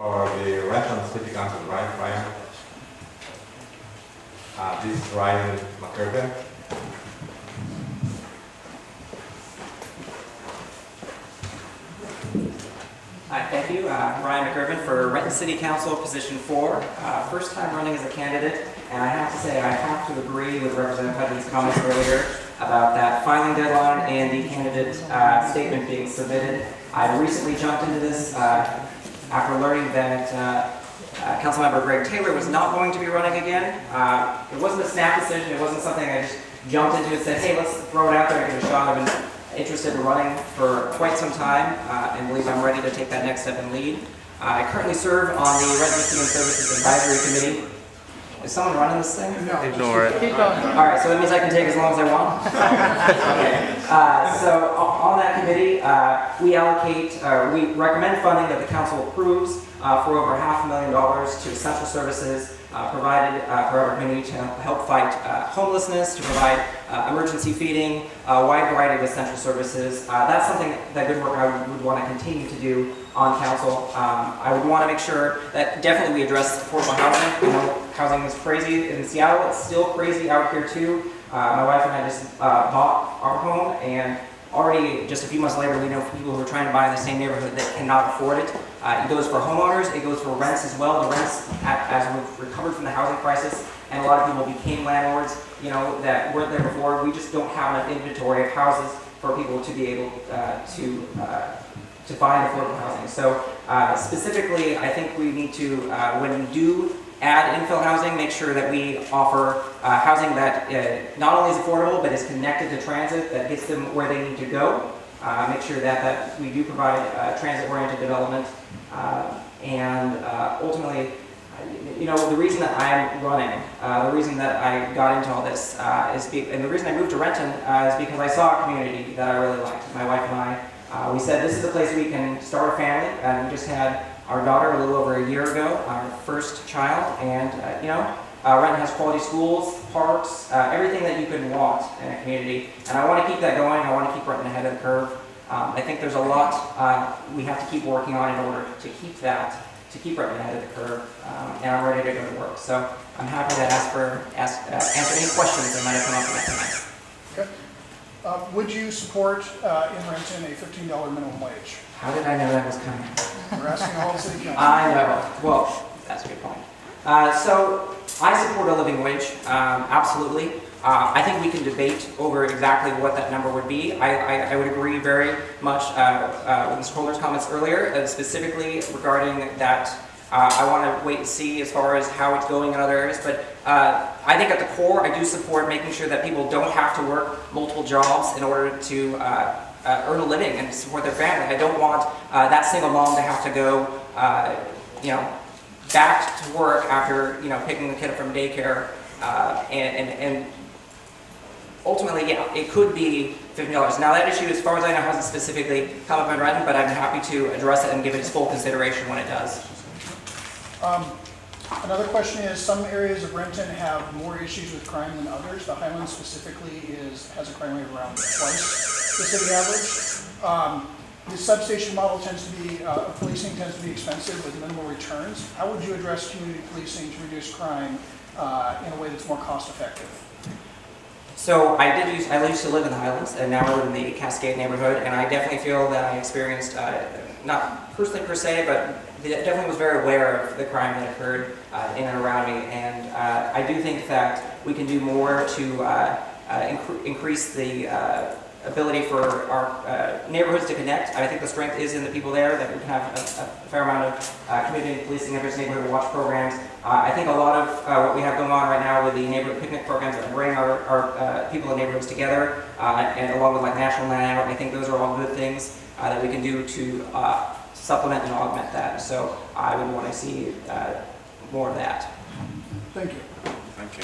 for the Renton City Council, right, Ryan? This is Ryan McIrvin. Hi, thank you. Ryan McIrvin for Renton City Council, position 4. First time running as a candidate, and I have to say I have to agree with Representative Hutton's comments earlier about that filing deadline and the candidate statement being submitted. I recently jumped into this after learning that Councilmember Greg Taylor was not going to be running again. It wasn't a snap decision. It wasn't something I just jumped into and said, hey, let's throw it out there and give it a shot. I've been interested in running for quite some time and believe I'm ready to take that next step and lead. I currently serve on the Renton Human Services Advisory Committee. Is someone running this thing? No. Ignore it. Keep going. All right, so that means I can take as long as I want? Okay. So on that committee, we recommend funding that the council approves for over $500,000 to essential services provided for our community to help fight homelessness, to provide emergency feeding, a wide variety of essential services. That's something, that good work I would want to continue to do on council. I would want to make sure that definitely we address affordable housing. You know, housing is crazy in Seattle. It's still crazy out here too. My wife and I just bought our home, and already just a few months later we know people who are trying to buy in the same neighborhood that cannot afford it. It goes for homeowners, it goes for rents as well. The rents, as we've recovered from the housing crisis, and a lot of people became landlords, you know, that weren't there before. We just don't have enough inventory of houses for people to be able to find affordable housing. So specifically, I think we need to, when we do add infill housing, make sure that we offer housing that not only is affordable, but is connected to transit, that gets them where they need to go. Make sure that we do provide transit-oriented development. And ultimately, you know, the reason that I'm running, the reason that I got into all this, and the reason I moved to Renton is because I saw a community that I really liked. My wife and I, we said this is a place we can start a family, and we just had our daughter a little over a year ago, our first child, and you know, Renton has quality schools, parks, everything that you could want in a community, and I want to keep that going. I want to keep Renton ahead of the curve. I think there's a lot we have to keep working on in order to keep Renton ahead of the curve, and I'm ready to go to work. So I'm happy to answer any questions that might have come up with that tonight. Okay. Would you support in Renton a $15 minimum wage? How did I know that was coming? We're asking all the city council. I know. Well, that's a good point. So I support a living wage, absolutely. I think we can debate over exactly what that number would be. I would agree very much with Mr. Holder's comments earlier, specifically regarding that I want to wait and see as far as how it's going in other areas. But I think at the core, I do support making sure that people don't have to work multiple jobs in order to earn a living and support their family. I don't want that single mom to have to go, you know, back to work after, you know, picking the kid up from daycare, and ultimately, yeah, it could be $50. Now that issue, as far as I know, hasn't specifically come up in Renton, but I'm happy to address it and give it its full consideration when it does. Another question is, some areas of Renton have more issues with crime than others. The Highlands specifically has a crime rate around twice the city average. The substation model tends to be, policing tends to be expensive with minimal returns. How would you address community policing to reduce crime in a way that's more cost effective? So I used to live in the Highlands, and now I live in the Cascade neighborhood, and I definitely feel that I experienced, not personally per se, but definitely was very aware of the crime that occurred in and around me, and I do think that we can do more to increase the ability for our neighborhoods to connect. I think the strength is in the people there, that we can have a fair amount of community policing efforts, neighborhood watch programs. I think a lot of what we have going on right now with the neighborhood picnic programs that bring our people in neighborhoods together, and along with like National Night Out, I think those are all good things that we can do to supplement and augment that. So I would want to see more of that. Thank you. Thank you.